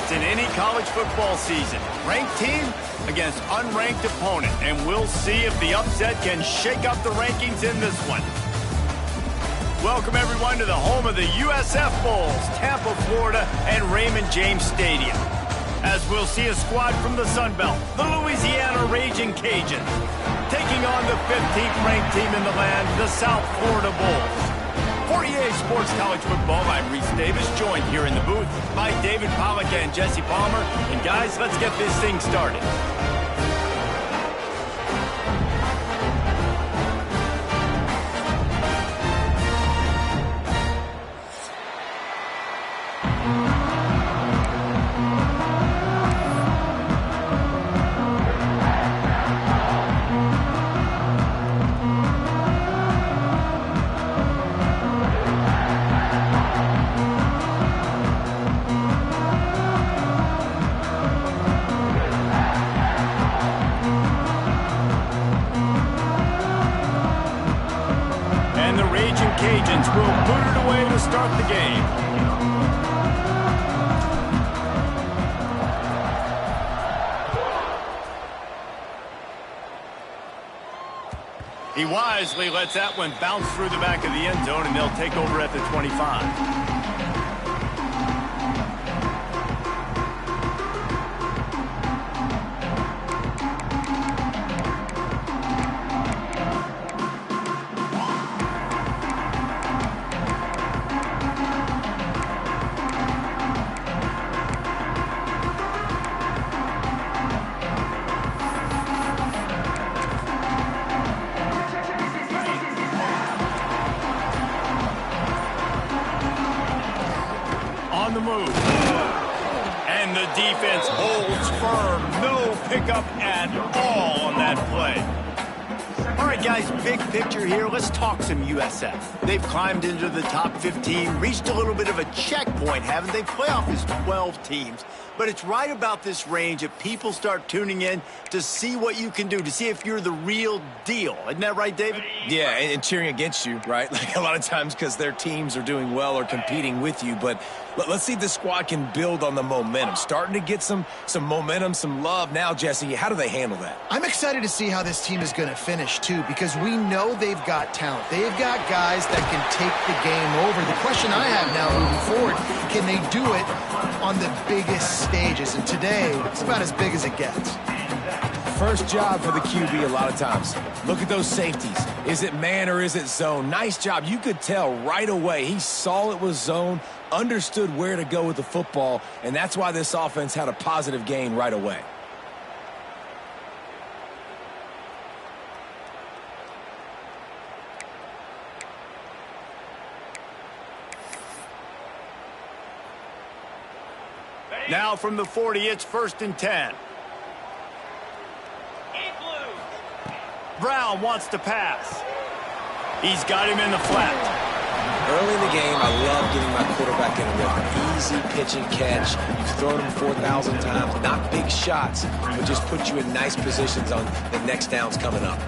it's in any college football season. Ranked team against unranked opponent, and we'll see if the upset can shake up the rankings in this one. Welcome, everyone, to the home of the USF Bulls, Tampa, Florida, and Raymond James Stadium. As we'll see a squad from the Sun Belt, the Louisiana Raging Cajuns, taking on the 15th ranked team in the land, the South Florida Bulls. For EA Sports College Football, I'm Reese Davis, joined here in the booth by David Pollack and Jesse Palmer. And guys, let's get this thing started. Cajuns will put it away to start the game. He wisely lets that one bounce through the back of the end zone, and they'll take over at the 25. On the move. And the defense holds firm. No pickup at all on that play. All right, guys, big picture here. Let's talk some USF. They've climbed into the top 15, reached a little bit of a checkpoint, haven't they? Playoff is 12 teams. But it's right about this range that people start tuning in to see what you can do, to see if you're the real deal. Isn't that right, David? Yeah, and cheering against you, right? Like a lot of times because their teams are doing well or competing with you. But let's see if this squad can build on the momentum. Starting to get some momentum, some love. Now, Jesse, how do they handle that? I'm excited to see how this team is going to finish, too, because we know they've got talent. They've got guys that can take the game over. The question I have now moving forward, can they do it on the biggest stages? And today, it's about as big as it gets. First job for the QB a lot of times. Look at those safeties. Is it man or is it zone? Nice job. You could tell right away. He saw it was zone, understood where to go with the football, and that's why this offense had a positive gain right away. Now from the 40, it's 1st and 10. Brown wants to pass. He's got him in the flat. Early in the game, I love getting my quarterback in a rhythm. Easy pitch and catch. You've thrown him 4,000 times. Not big shots, but just put you in nice positions on the next downs coming up.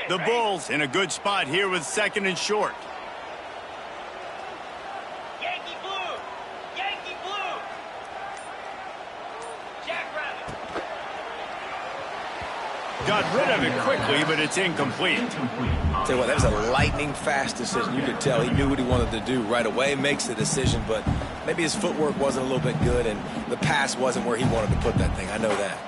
The Bulls in a good spot here with 2nd and short. Yankee blue! Yankee blue! Jackrabbit! Got rid of it quickly, but it's incomplete. Tell you what, that was a lightning-fast decision. You could tell he knew what he wanted to do right away. Makes the decision, but maybe his footwork wasn't a little bit good, and the pass wasn't where he wanted to put that thing. I know that.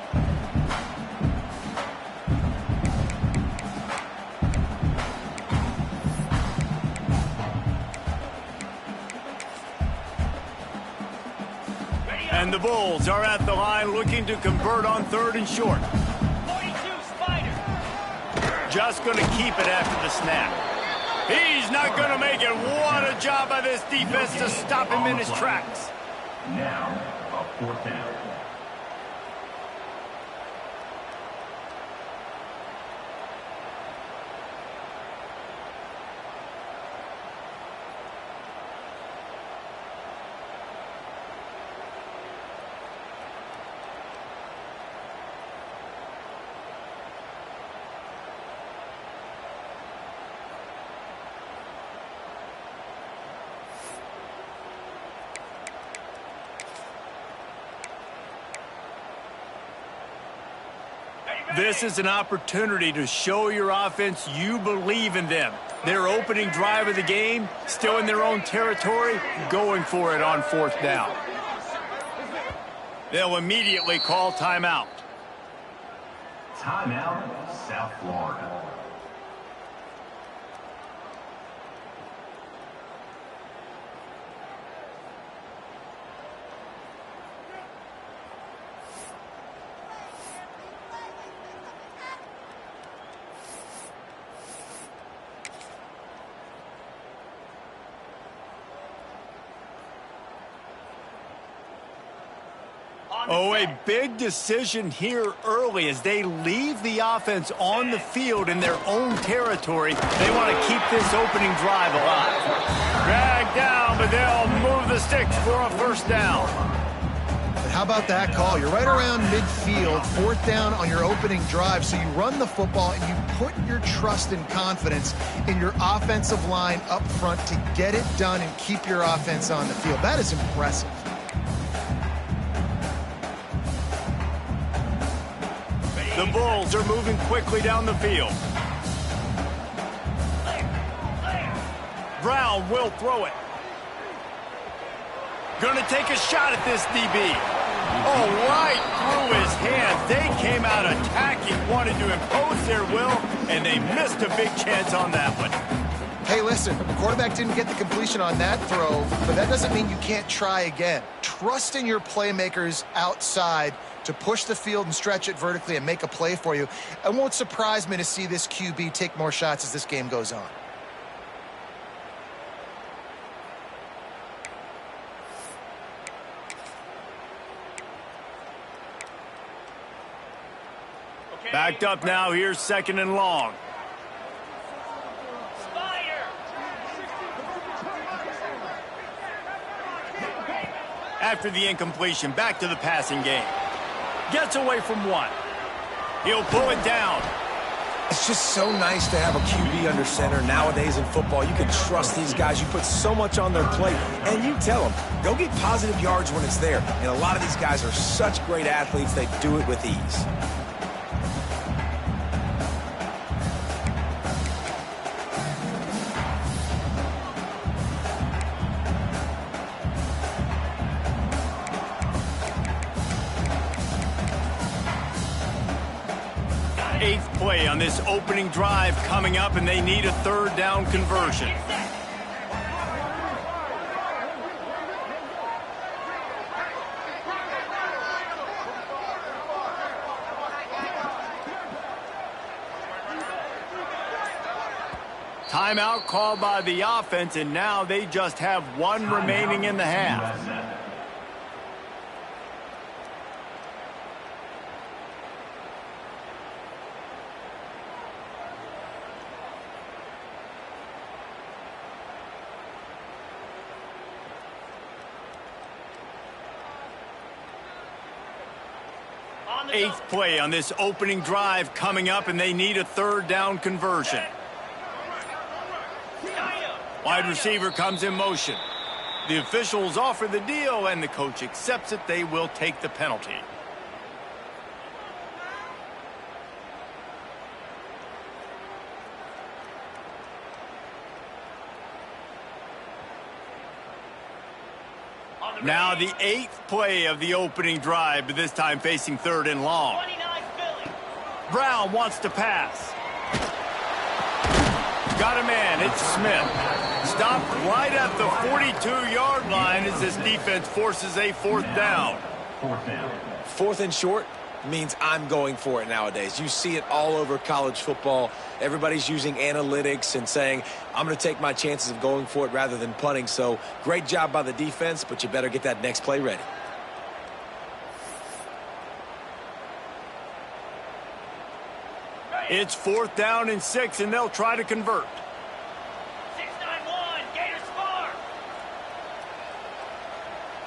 And the Bulls are at the line looking to convert on 3rd and short. 42 Spider. Just going to keep it after the snap. He's not going to make it. What a job by this defense to stop him in his tracks. Now, a 4th down. This is an opportunity to show your offense you believe in them. Their opening drive of the game, still in their own territory, going for it on 4th down. They'll immediately call timeout. Timeout, South Florida. Oh, a big decision here early as they leave the offense on the field in their own territory. They want to keep this opening drive alive. Dragged down, but they'll move the sticks for a 1st down. But how about that call? You're right around midfield, 4th down on your opening drive, so you run the football and you put your trust and confidence in your offensive line up front to get it done and keep your offense on the field. That is impressive. The Bulls are moving quickly down the field. Brown will throw it. Going to take a shot at this DB. Oh, right through his hands. They came out attacking, wanted to impose their will, and they missed a big chance on that one. Hey, listen, the quarterback didn't get the completion on that throw, but that doesn't mean you can't try again. Trust in your playmakers outside to push the field and stretch it vertically and make a play for you. It won't surprise me to see this QB take more shots as this game goes on. Backed up now, here's 2nd and long. After the incompletion, back to the passing game. Gets away from 1. He'll pull it down. It's just so nice to have a QB under center. Nowadays in football, you can trust these guys. You put so much on their plate, and you tell them, go get positive yards when it's there. And a lot of these guys are such great athletes, they do it with ease. Eighth play on this opening drive coming up, and they need a 3rd down conversion. Timeout called by the offense, and now they just have 1 remaining in the half. USF. Eighth play on this opening drive coming up, and they need a 3rd down conversion. Wide receiver comes in motion. The officials offer the deal, and the coach accepts it. They will take the penalty. Now the 8th play of the opening drive, but this time facing 3rd and long. Brown wants to pass. Got a man, it's Smith. Stopped right at the 42-yard line as this defense forces a 4th down. 4th down. 4th and short means I'm going for it nowadays. You see it all over college football. Everybody's using analytics and saying, I'm going to take my chances of going for it rather than punting. So great job by the defense, but you better get that next play ready. It's 4th down and 6, and they'll try to convert. 691, Gators Farm.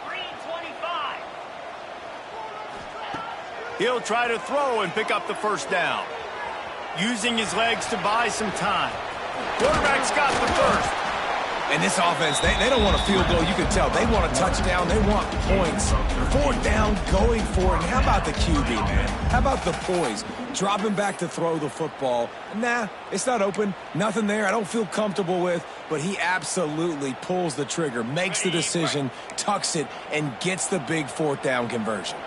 Green 25. He'll try to throw and pick up the 1st down. Using his legs to buy some time. Quarterback's got the 1st. And this offense, they don't want a field goal. You can tell. They want a touchdown. They want points. 4th down, going for it. And how about the QB, man? How about the poise? Dropping back to throw the football. Nah, it's not open. Nothing there I don't feel comfortable with. But he absolutely pulls the trigger, makes the decision, tucks it, and gets the big 4th down conversion.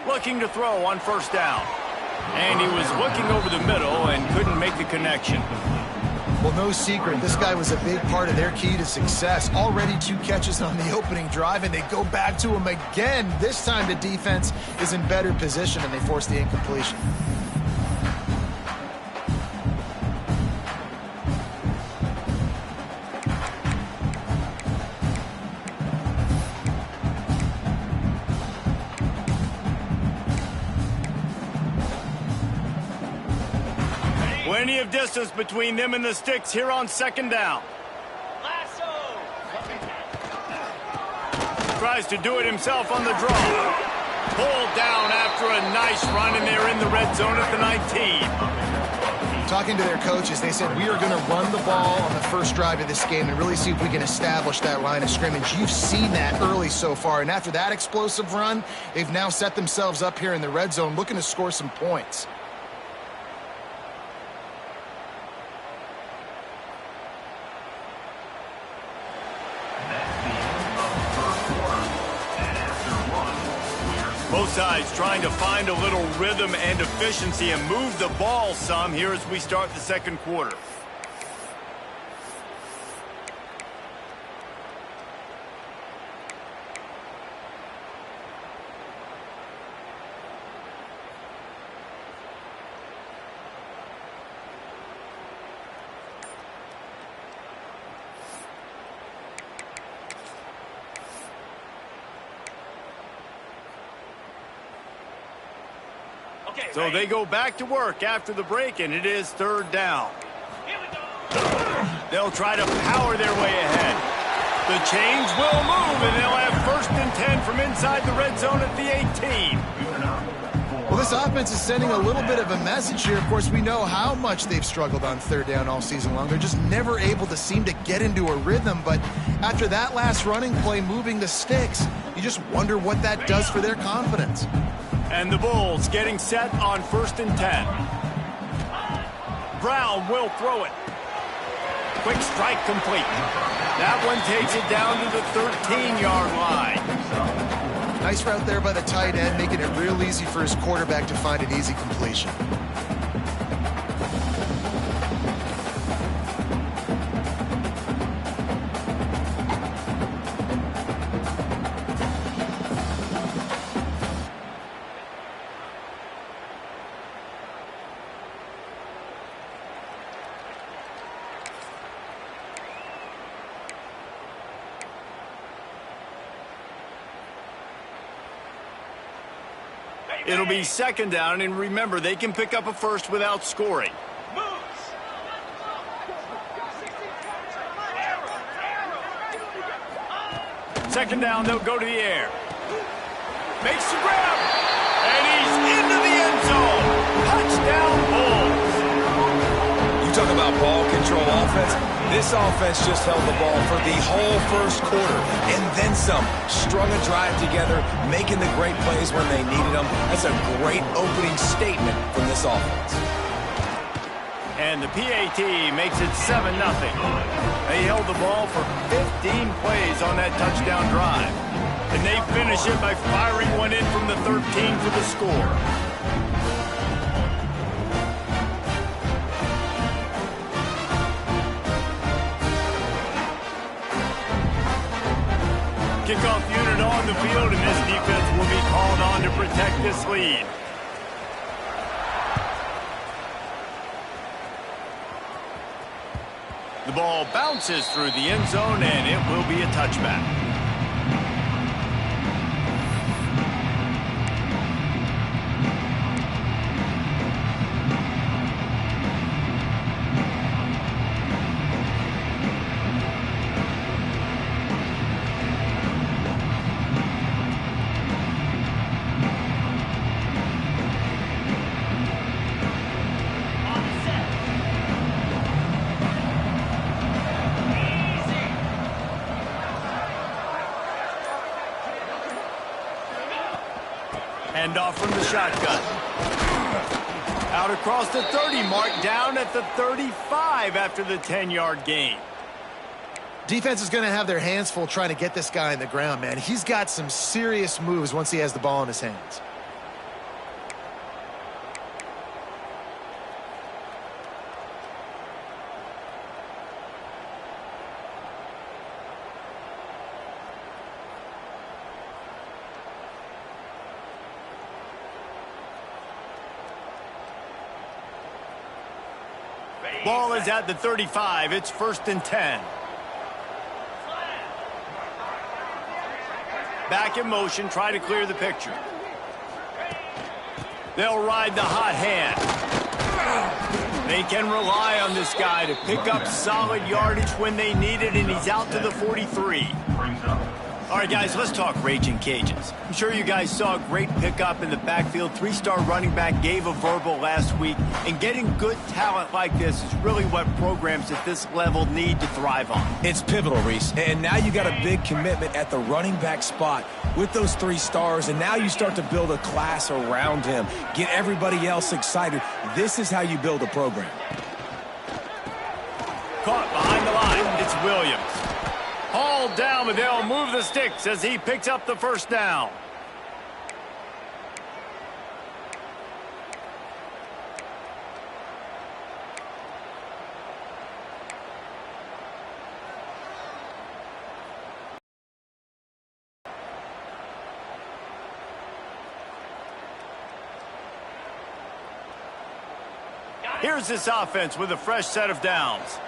Looking to throw on 1st down. And he was looking over the middle and couldn't make the connection. Well, no secret, this guy was a big part of their key to success. Already 2 catches on the opening drive, and they go back to him again. This time the defense is in better position, and they force the incompletion. Plenty of distance between them and the sticks here on 2nd down. Lasso. Tries to do it himself on the draw. Pulled down after a nice run, and they're in the red zone at the 19. Talking to their coaches, they said, we are going to run the ball on the first drive of this game and really see if we can establish that line of scrimmage. You've seen that early so far, and after that explosive run, they've now set themselves up here in the red zone looking to score some points. Both sides trying to find a little rhythm and efficiency and move the ball some here as we start the 2nd quarter. So they go back to work after the break, and it is 3rd down. They'll try to power their way ahead. The chains will move, and they'll have 1st and 10 from inside the red zone at the 18. Well, this offense is sending a little bit of a message here. Of course, we know how much they've struggled on 3rd down all season long. They're just never able to seem to get into a rhythm. But after that last running play, moving the sticks, you just wonder what that does for their confidence. And the Bulls getting set on 1st and 10. Brown will throw it. Quick strike complete. That one takes it down to the 13-yard line. Nice route there by the tight end, making it real easy for his quarterback to find an easy completion. It'll be 2nd down, and remember, they can pick up a first without scoring. 2nd down, they'll go to the air. Makes the grab, and he's into the end zone. Touchdown, Bulls. You talk about ball control offense. This offense just held the ball for the whole 1st quarter, and then some. Strung a drive together, making the great plays when they needed them. That's a great opening statement from this offense. And the PAT makes it 7-0. They held the ball for 15 plays on that touchdown drive. And they finish it by firing one in from the 13 for the score. Kickoff unit on the field, and this defense will be called on to protect this lead. The ball bounces through the end zone, and it will be a touchback. Hand off from the shotgun. Out across the 30 mark, down at the 35 after the 10-yard gain. Defense is going to have their hands full trying to get this guy on the ground, man. He's got some serious moves once he has the ball in his hands. Ball is at the 35. It's 1st and 10. Back in motion, try to clear the picture. They'll ride the hot hand. They can rely on this guy to pick up solid yardage when they need it, and he's out to the 43. All right, guys, let's talk Raging Cajuns. I'm sure you guys saw a great pickup in the backfield. 3-star running back gave a verbal last week, and getting good talent like this is really what programs at this level need to thrive on. It's pivotal, Reese. And now you got a big commitment at the running back spot with those 3 stars, and now you start to build a class around him. Get everybody else excited. This is how you build a program. Caught behind the line. It's Williams. Hauled down, but they'll move the sticks as he picks up the 1st down. Here's this offense with a fresh set of downs.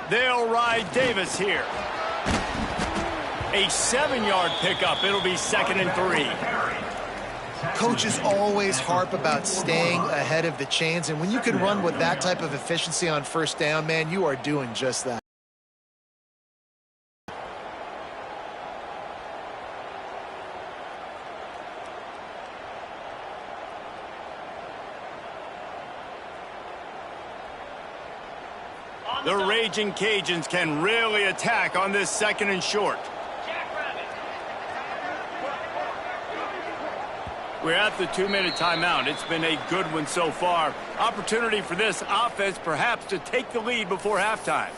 They'll ride Davis here. A 7-yard pickup. It'll be 2nd and 3. Coaches always harp about staying ahead of the chains, and when you can run with that type of efficiency on 1st down, man, you are doing just that. The Raging Cajuns can really attack on this 2nd and short. We're at the 2-minute timeout. It's been a good one so far. Opportunity for this offense perhaps to take the lead before halftime.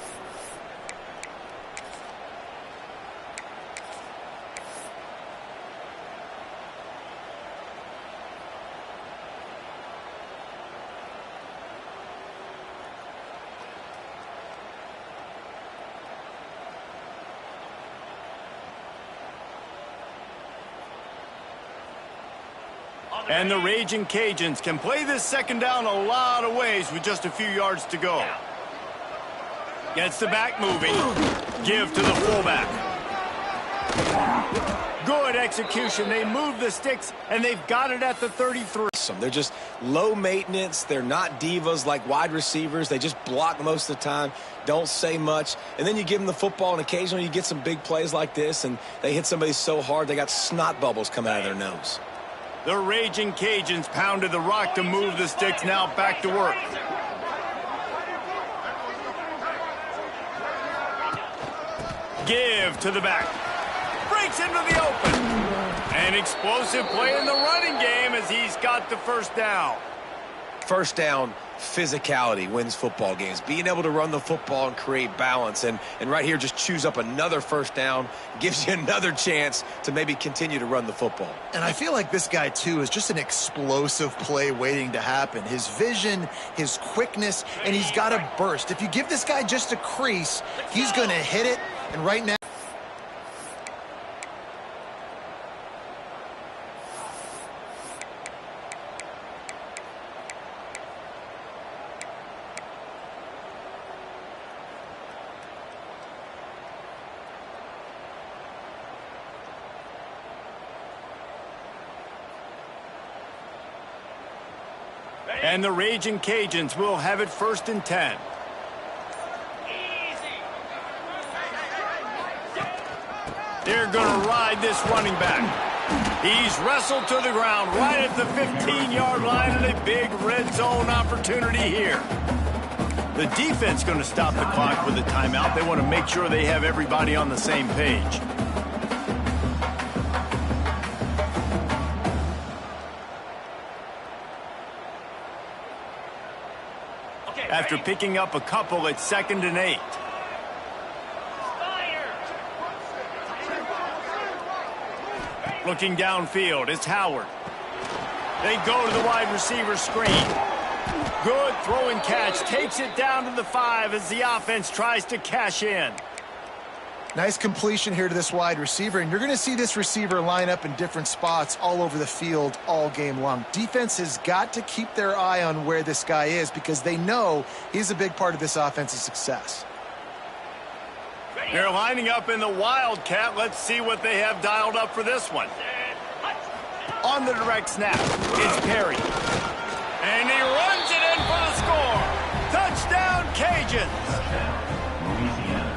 And the Raging Cajuns can play this 2nd down a lot of ways with just a few yards to go. Gets the back moving. Give to the fullback. Good execution. They move the sticks, and they've got it at the 33. They're just low maintenance. They're not divas like wide receivers. They just block most of the time, don't say much. And then you give them the football, and occasionally you get some big plays like this, and they hit somebody so hard they got snot bubbles coming out of their nose. The Raging Cajuns pounded the rock to move the sticks. Now back to work. Give to the back. Breaks into the open. An explosive play in the running game as he's got the 1st down. 1st down, physicality wins football games. Being able to run the football and create balance. And right here, just choose up another 1st down. Gives you another chance to maybe continue to run the football. And I feel like this guy, too, is just an explosive play waiting to happen. His vision, his quickness, and he's got a burst. If you give this guy just a crease, he's going to hit it. And right now, and the Raging Cajuns will have it 1st and 10. They're going to ride this running back. He's wrestled to the ground right at the 15-yard line and a big red zone opportunity here. The defense going to stop the clock with a timeout. They want to make sure they have everybody on the same page. After picking up a couple, it's 2nd and 8. Looking downfield, it's Howard. They go to the wide receiver screen. Good throw and catch. Takes it down to the 5 as the offense tries to cash in. Nice completion here to this wide receiver, and you're going to see this receiver line up in different spots all over the field all game long. Defense has got to keep their eye on where this guy is because they know he's a big part of this offense's success. They're lining up in the Wildcat. Let's see what they have dialed up for this one. On the direct snap, it's Perry. And he runs it in for the score. Touchdown, Cajuns.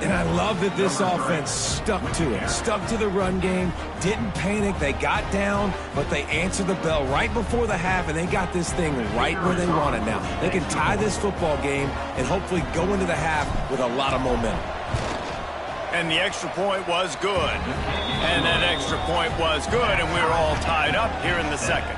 And I love that this offense stuck to it, stuck to the run game, didn't panic. They got down, but they answered the bell right before the half, and they got this thing right where they want it now. They can tie this football game and hopefully go into the half with a lot of momentum. And the extra point was good. And that extra point was good, and we're all tied up here in the second.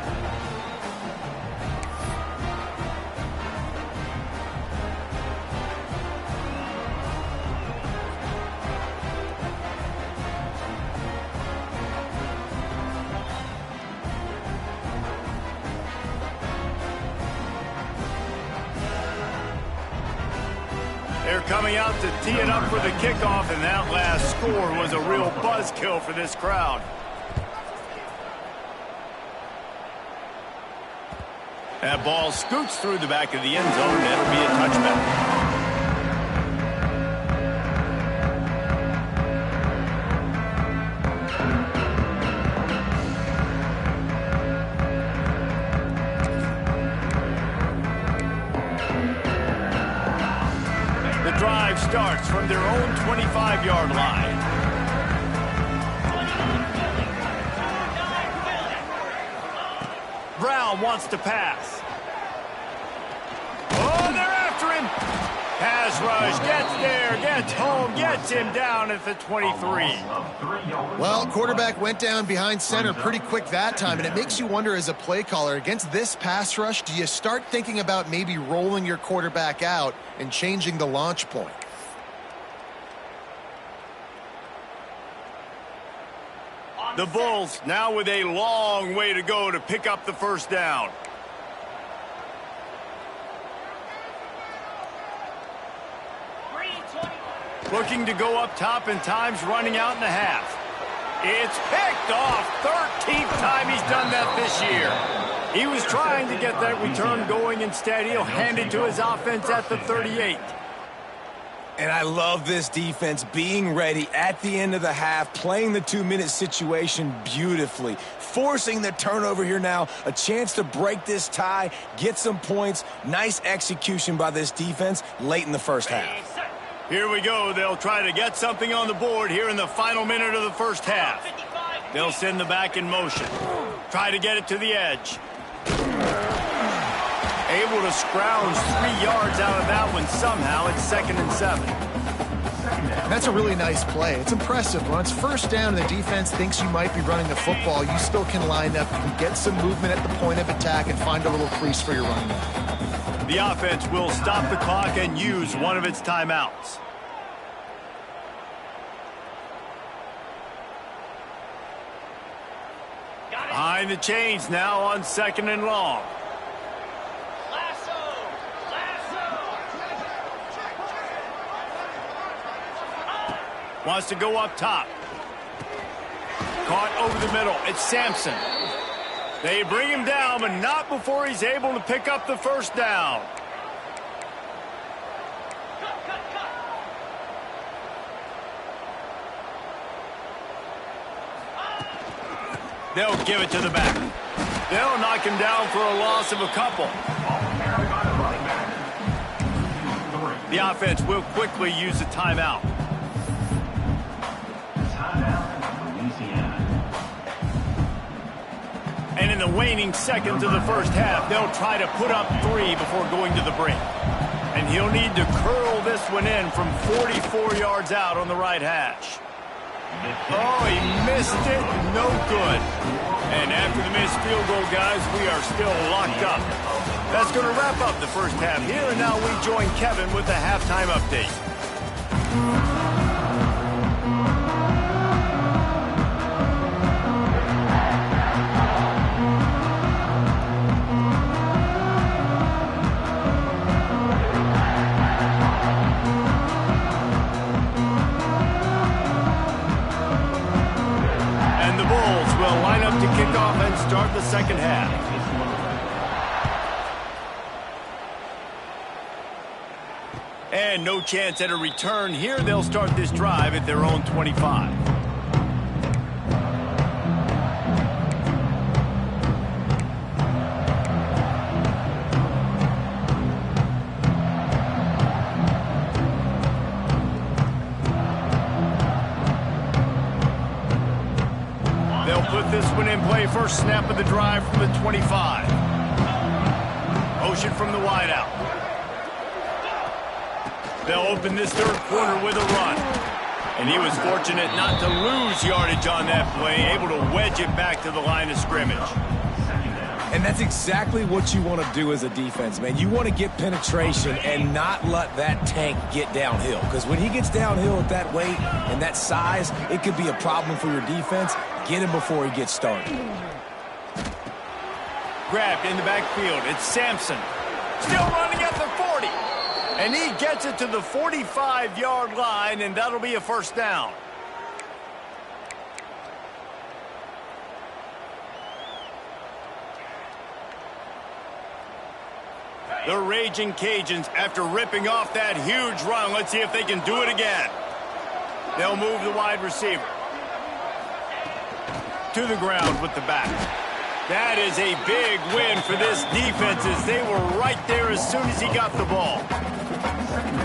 They're coming out to tee it up for the kickoff, and that last score was a real buzzkill for this crowd. That ball scoots through the back of the end zone, and it'll be a touchback. Drive starts from their own 25-yard line. Brown wants to pass. Oh, they're after him. Pass rush, gets there, gets home, gets him down at the 23. Well, quarterback went down behind center pretty quick that time, and it makes you wonder as a play caller, against this pass rush, do you start thinking about maybe rolling your quarterback out and changing the launch point? The Bulls now with a long way to go to pick up the first down. Looking to go up top, and time's running out in the half. It's picked off. 13th time he's done that this year. He was trying to get that return going. Instead, he'll hand it to his offense at the 38. And I love this defense being ready at the end of the half, playing the 2-minute situation beautifully, forcing the turnover here now, a chance to break this tie, get some points. Nice execution by this defense late in the first half. Here we go. They'll try to get something on the board here in the final minute of the first half. They'll send the back in motion. Try to get it to the edge. Able to scrounge 3 yards out of that one somehow. It's 2nd and 7. That's a really nice play. It's impressive. When it's first down and the defense thinks you might be running the football, you still can line up and get some movement at the point of attack and find a little crease for your running back. The offense will stop the clock and use one of its timeouts. Behind the chains now on 2nd and long. Wants to go up top. Caught over the middle. It's Sampson. They bring him down, but not before he's able to pick up the first down. They'll give it to the back. They'll knock him down for a loss of a couple. The offense will quickly use a timeout. And in the waning seconds of the first half, they'll try to put up 3 before going to the break. And he'll need to curl this one in from 44 yards out on the right hash. Oh, he missed it. No good. And after the missed field goal, guys, we are still locked up. That's going to wrap up the first half here, and now we join Kevin with the halftime update. And the Bulls will line up to kick off and start the second half. And no chance at a return here. They'll start this drive at their own 25. They'll put this one in play. First snap of the drive from the 25. Motion from the wideout. They'll open this third quarter with a run. And he was fortunate not to lose yardage on that play, able to wedge it back to the line of scrimmage. And that's exactly what you want to do as a defense, man. You want to get penetration and not let that tank get downhill. Because when he gets downhill at that weight and that size, it could be a problem for your defense. Get him before he gets started. Grabbed in the backfield. It's Sampson. Still running at the 40. And he gets it to the 45-yard line, and that'll be a first down. The Raging Cajuns, after ripping off that huge run, let's see if they can do it again. They'll move the wide receiver to the ground with the back. That is a big win for this defense, as they were right there as soon as he got the ball.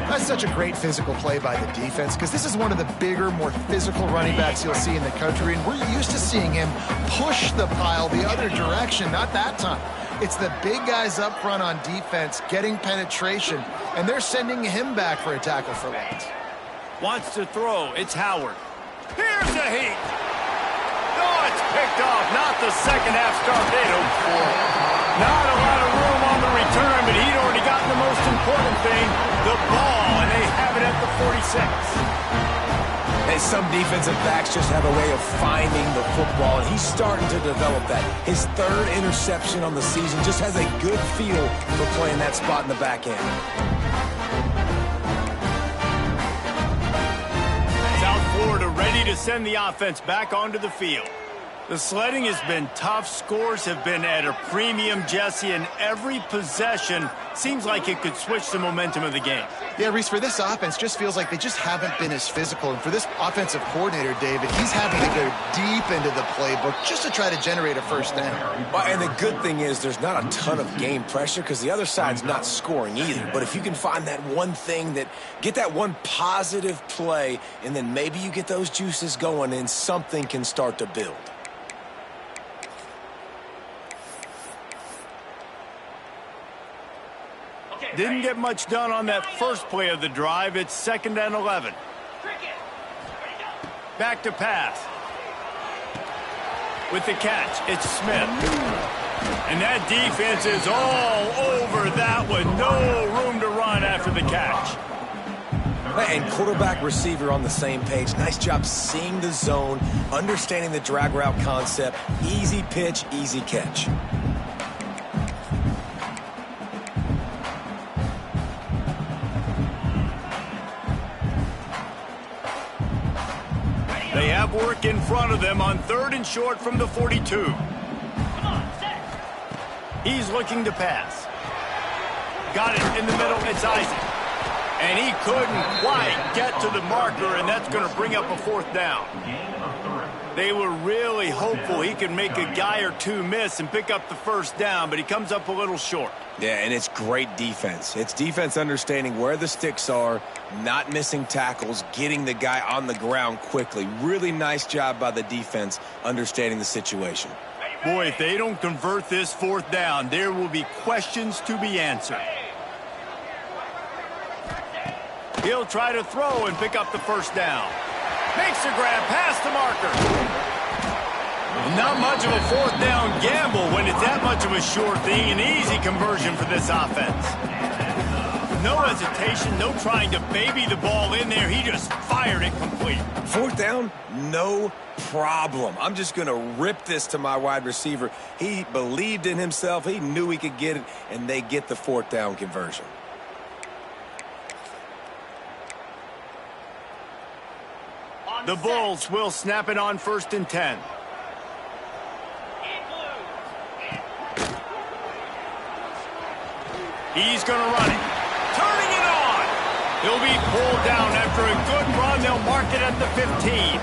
That's such a great physical play by the defense, because this is one of the bigger, more physical running backs you'll see in the country, and we're used to seeing him push the pile the other direction. Not that time. It's the big guys up front on defense getting penetration, and they're sending him back for a tackle for loss. Wants to throw. It's Howard. Here's a heat. Oh, it's picked off. Not the second half start they'd hoped for. Not a lot of room on the return, but he'd already gotten the most important thing, the ball, and they have it at the 46. And some defensive backs just have a way of finding the football, and he's starting to develop that. His third interception on the season just has a good feel for playing that spot in the back end. South Florida ready to send the offense back onto the field. The sledding has been tough. Scores have been at a premium, Jesse, and every possession seems like it could switch the momentum of the game. Yeah, Reese, for this offense, just feels like they just haven't been as physical. And for this offensive coordinator, David, he's having to go deep into the playbook just to try to generate a first down. Well, and the good thing is there's not a ton of game pressure because the other side's not scoring either. But if you can find that one thing, get that one positive play, and then maybe you get those juices going and something can start to build. Didn't get much done on that first play of the drive. It's 2nd and 11. Back to pass. With the catch, it's Smith. And that defense is all over that one. No room to run after the catch. And quarterback receiver on the same page. Nice job seeing the zone, understanding the drag route concept. Easy pitch, easy catch. They have work in front of them on 3rd and short from the 42. He's looking to pass. Got it in the middle. It's Isaac. And he couldn't quite get to the marker, and that's going to bring up a 4th down. They were really hopeful he could make a guy or two miss and pick up the first down, but he comes up a little short. Yeah, and it's great defense. It's defense understanding where the sticks are, not missing tackles, getting the guy on the ground quickly. Really nice job by the defense understanding the situation. Boy, if they don't convert this fourth down, there will be questions to be answered. He'll try to throw and pick up the first down. Makes the grab past the marker. Not much of a fourth down gamble when it's that much of a sure thing. An easy conversion for this offense. No hesitation, no trying to baby the ball in there. He just fired it complete. Fourth down, no problem. I'm just going to rip this to my wide receiver. He believed in himself. He knew he could get it, and they get the fourth down conversion. The Bulls will snap it on 1st and 10. He's going to run it. Turning it on. He'll be pulled down after a good run. They'll mark it at the 15.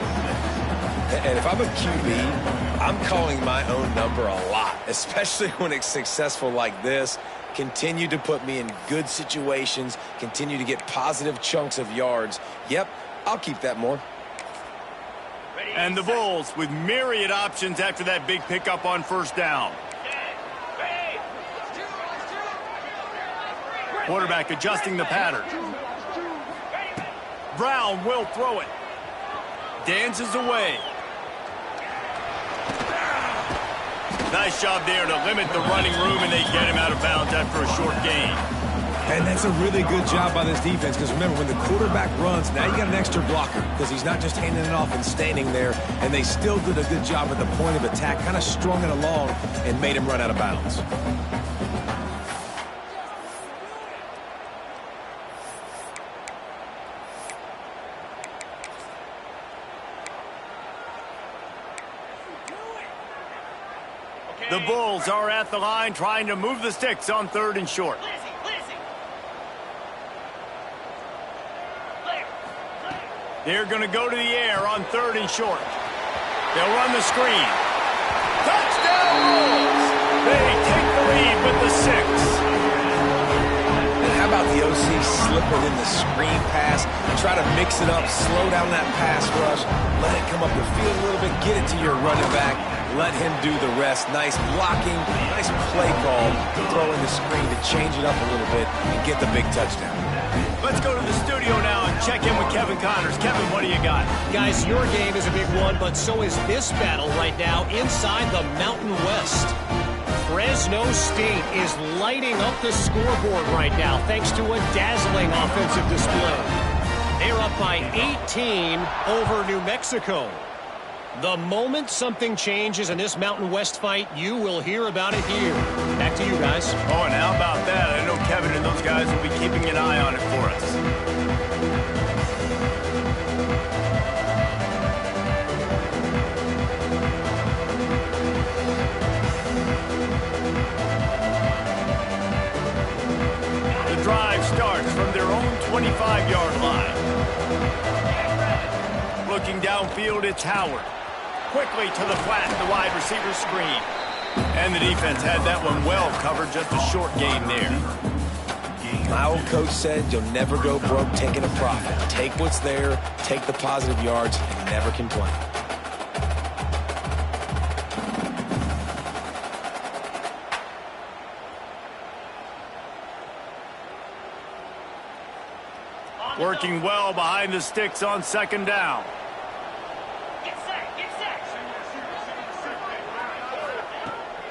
And if I'm a QB, I'm calling my own number a lot, especially when it's successful like this. Continue to put me in good situations. Continue to get positive chunks of yards. Yep, I'll keep that more. And the Bulls with myriad options after that big pickup on 1st down. Quarterback adjusting the pattern. Brown will throw it. Dances away. Nice job there to limit the running room, and they get him out of bounds after a short gain. And that's a really good job by this defense, because remember, when the quarterback runs, now you got an extra blocker, because he's not just handing it off and standing there, and they still did a good job at the point of attack, kind of strung it along and made him run out of bounds. The Bulls are at the line trying to move the sticks on 3rd and short. They're going to go to the air on 3rd and short. They'll run the screen. Touchdown Bulls! They take the lead with the 6. And how about the OC slipping in the screen pass and try to mix it up, slow down that pass rush, let it come up the field a little bit, get it to your running back, let him do the rest. Nice blocking, nice play call, throwing the screen to change it up a little bit and get the big touchdown. Let's go to the studio now and check in with Kevin Connors. Kevin, what do you got? Guys, your game is a big one, but so is this battle right now inside the Mountain West. Fresno State is lighting up the scoreboard right now thanks to a dazzling offensive display. They're up by 18 over New Mexico. The moment something changes in this Mountain West fight, you will hear about it here. Back to you guys. Oh, and how about that? I know Kevin and those guys will be keeping an eye on it for us. The drive starts from their own 25-yard line. Looking downfield, it's Howard. Quickly to the flat, the wide receiver screen. And the defense had that one well covered, just a short gain there. My old coach said you'll never go broke taking a profit. Take what's there, take the positive yards, and never complain. Working well behind the sticks on 2nd down.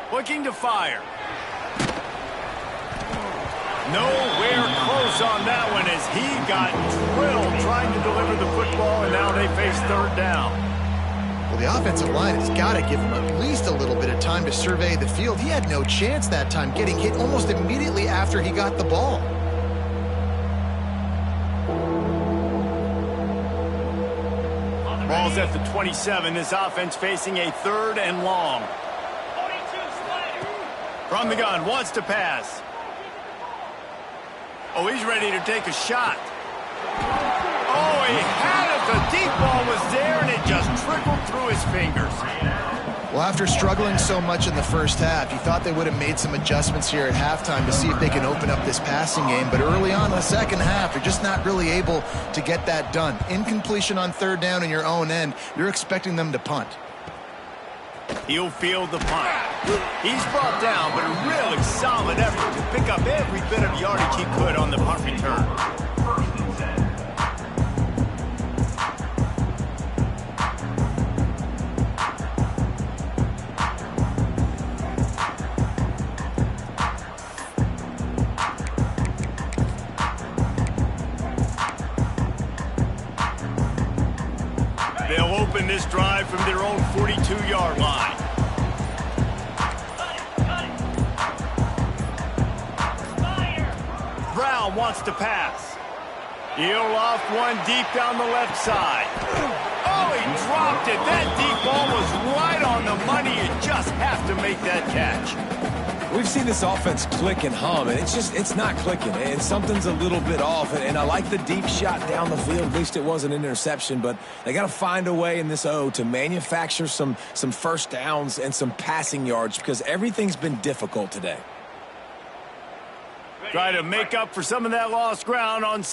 Looking to fire. Nowhere close on that one as he got drilled trying to deliver the football, and now they face 3rd down. Well, the offensive line has got to give him at least a little bit of time to survey the field. He had no chance that time, getting hit almost immediately after he got the ball. Ball's at the 27. This offense facing a 3rd and long. From the gun, wants to pass. Oh, he's ready to take a shot. Oh, he had it. The deep ball was there, and it just trickled through his fingers. Well, after struggling so much in the first half, you thought they would have made some adjustments here at halftime to see if they can open up this passing game. But early on in the second half, they're just not really able to get that done. Incompletion on 3rd down in your own end, you're expecting them to punt. He'll field the punt. He's brought down, but a really solid effort to pick up every bit of yardage he could on the punt return. First and 10. They'll open this drive from their own 42-yard line. Brown wants to pass. He'll off one deep down the left side. Oh, he dropped it. That deep ball was right on the money. You just have to make that catch. We've seen this offense click and hum, and it's not clicking, and something's a little bit off. And I like the deep shot down the field. At least it wasn't an interception, but they got to find a way in this O to manufacture some first downs and some passing yards because everything's been difficult today. Try to make up for some of that lost ground on